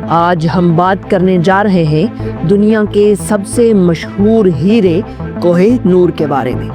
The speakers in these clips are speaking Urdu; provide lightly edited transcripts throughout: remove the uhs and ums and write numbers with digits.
آج ہم بات کرنے جا رہے ہیں دنیا کے سب سے مشہور ہیرے کوہ نور کے بارے میں۔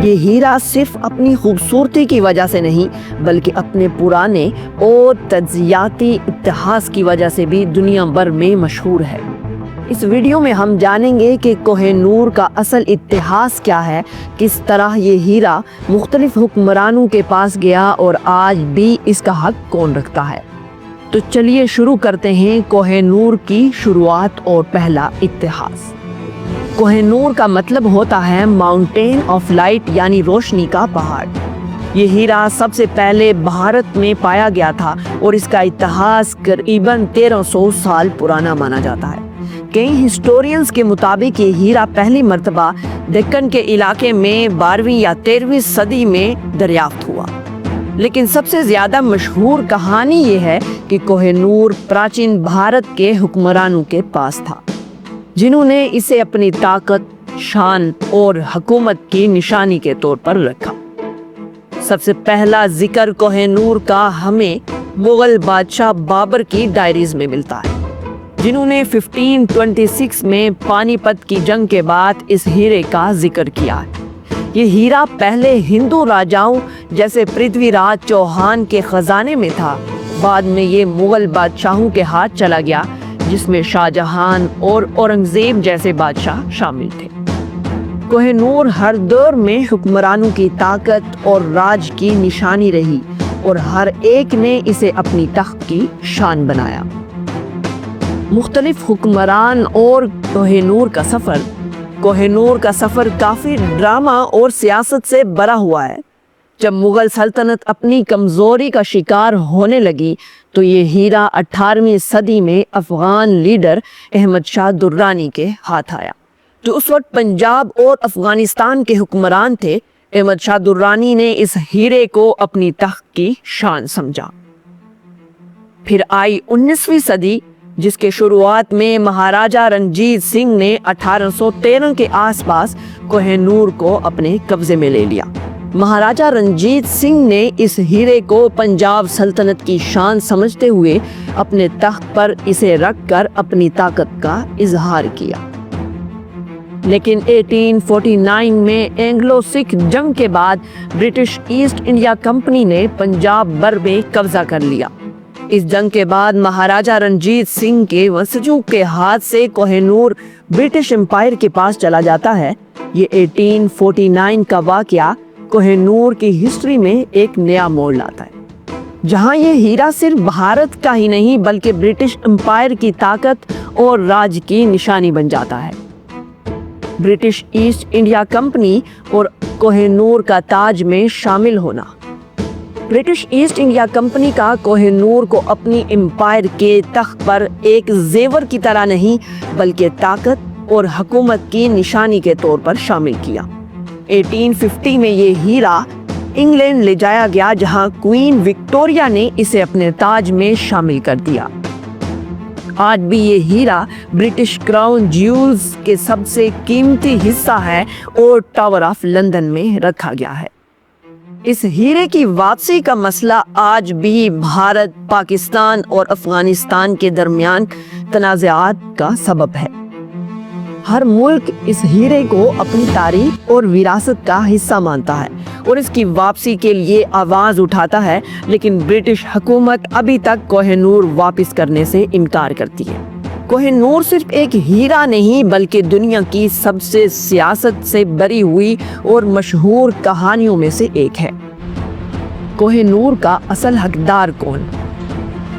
یہ ہیرا صرف اپنی خوبصورتی کی وجہ سے نہیں بلکہ اپنے پرانے اور تجزیاتی اتہاس کی وجہ سے بھی دنیا بھر میں مشہور ہے۔ اس ویڈیو میں ہم جانیں گے کہ کوہ نور کا اصل اتہاس کیا ہے، کس طرح یہ ہیرا مختلف حکمرانوں کے پاس گیا اور آج بھی اس کا حق کون رکھتا ہے۔ تو چلیے شروع کرتے ہیں کوہ نور کی شروعات اور پہلا اتہاس۔ کوہ نور کا مطلب ہوتا ہے ماؤنٹین آف لائٹ، یعنی روشنی کا پہاڑ۔ یہ ہیرا سب سے پہلے بھارت میں پایا گیا تھا اور اس کا اتہاس قریباً 1300 سال پرانا مانا جاتا ہے۔ کئی ہسٹورینز کے مطابق یہ ہیرا پہلی مرتبہ دکن کے علاقے میں 12ویں یا 13ویں صدی میں دریافت ہوا، لیکن سب سے زیادہ مشہور کہانی یہ ہے کہ کوہ نور پراچین بھارت کے حکمرانوں کے پاس تھا، جنہوں نے اسے اپنی طاقت، شان اور حکومت کی نشانی کے طور پر رکھا۔ سب سے پہلا ذکر کوہ نور کا ہمیں مغل بادشاہ بابر کی ڈائریز میں ملتا ہے، جنہوں نے 1526 میں پانی پت کی جنگ کے بعد اس ہیرے کا ذکر کیا ہے۔ یہ ہیرا پہلے ہندو راجاؤں جیسے پرتھوی راج چوہان کے خزانے میں تھا، بعد میں یہ مغل بادشاہوں کے ہاتھ چلا گیا، جس میں شاہ جہان اور اورنگزیب جیسے بادشاہ شامل تھے۔ کوہ نور ہر دور میں حکمرانوں کی طاقت اور راج کی نشانی رہی اور ہر ایک نے اسے اپنی تخت کی شان بنایا۔ مختلف حکمران اور کوہ نور کا سفر۔ کوہ نور کا سفر کافی ڈرامہ اور سیاست سے بھرا ہوا ہے۔ جب مغل سلطنت اپنی کمزوری کا شکار ہونے لگی تو یہ ہیرا 18ویں صدی میں افغان لیڈر احمد شاہ درانی کے ہاتھ آیا، جو اس وقت پنجاب اور افغانستان کے حکمران تھے۔ احمد شاہ درانی نے اس ہیرے کو اپنی تخت کی شان سمجھا۔ پھر آئی 19ویں صدی، جس کے شروعات میں مہاراجہ رنجیت سنگھ نے 1813 کے آس پاس کوہ نور کو اپنے قبضے میں لے لیا۔ مہاراجہ رنجیت سنگھ نے اس ہیرے کو پنجاب سلطنت کی شان سمجھتے ہوئے اپنے تخت پر اسے رکھ کر اپنی طاقت کا اظہار کیا۔ لیکن 1849 میں اینگلو سکھ جنگ کے بعد برٹش ایسٹ انڈیا کمپنی نے پنجاب بھر میں قبضہ کر لیا۔ اس جنگ کے بعد مہاراجہ رنجیت سنگھ کے وسجوں کے ہاتھ سے کوہ نور برٹش امپائر کے پاس چلا جاتا ہے۔ یہ 1849 کا واقعہ کوہ نور کی ہسٹری میں ایک نیا موڑ لاتا ہے، جہاں یہ ہیرا صرف بھارت کا ہی نہیں بلکہ برٹش امپائر کی طاقت اور راج کی نشانی بن جاتا ہے۔ برٹش ایسٹ انڈیا کمپنی اور کوہ نور کا تاج میں شامل ہونا۔ برٹش ایسٹ انڈیا کمپنی کا کوہ نور کو اپنی امپائر کے تخت پر ایک زیور کی طرح نہیں بلکہ طاقت اور حکومت کی نشانی کے طور پر شامل کیا۔ 1850 میں یہ ہیرا انگلینڈ لے جایا گیا، جہاں کوئین وکٹوریہ نے اسے اپنے تاج میں شامل کر دیا۔ آج بھی یہ ہیرا برٹش کراؤن جیولز کے سب سے قیمتی حصہ ہے اور ٹاور آف لندن میں رکھا گیا ہے۔ اس ہیرے کی واپسی کا مسئلہ آج بھی بھارت، پاکستان اور افغانستان کے درمیان تنازعات کا سبب ہے۔ ہر ملک اس ہیرے کو اپنی تاریخ اور وراثت کا حصہ مانتا ہے اور اس کی واپسی کے لیے آواز اٹھاتا ہے، لیکن برٹش حکومت ابھی تک کوہ نور واپس کرنے سے انکار کرتی ہے۔ کوہ نور صرف ایک ہیرا نہیں بلکہ دنیا کی سب سے سیاست سے بھری ہوئی اور مشہور کہانیوں میں سے ایک ہے۔ کوہ نور کا اصل حقدار کون؟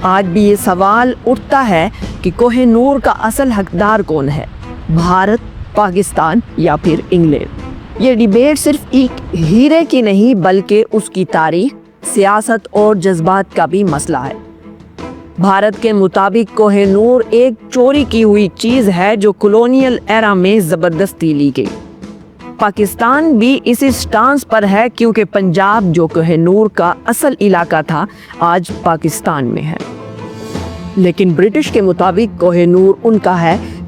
آج بھی یہ سوال اٹھتا ہے کہ کوہ نور کا اصل حقدار کون ہے، بھارت، پاکستان یا پھر انگلینڈ؟ یہ ڈیبیٹ صرف ایک ہیرے کی نہیں بلکہ اس کی تاریخ، سیاست اور جذبات کا بھی مسئلہ ہے۔ بھارت کے مطابق کوہ نور ایک چوری کی ہوئی چیز ہے جو کولونیل ایرا میں زبردستی لی گئی۔ پاکستان بھی اسی سٹانس پر ہے کیونکہ پنجاب جو کوہ نور کا اصل علاقہ تھا آج پاکستان میں ہے۔ لیکن برٹش کے مطابق کوہ نور ان کا ہے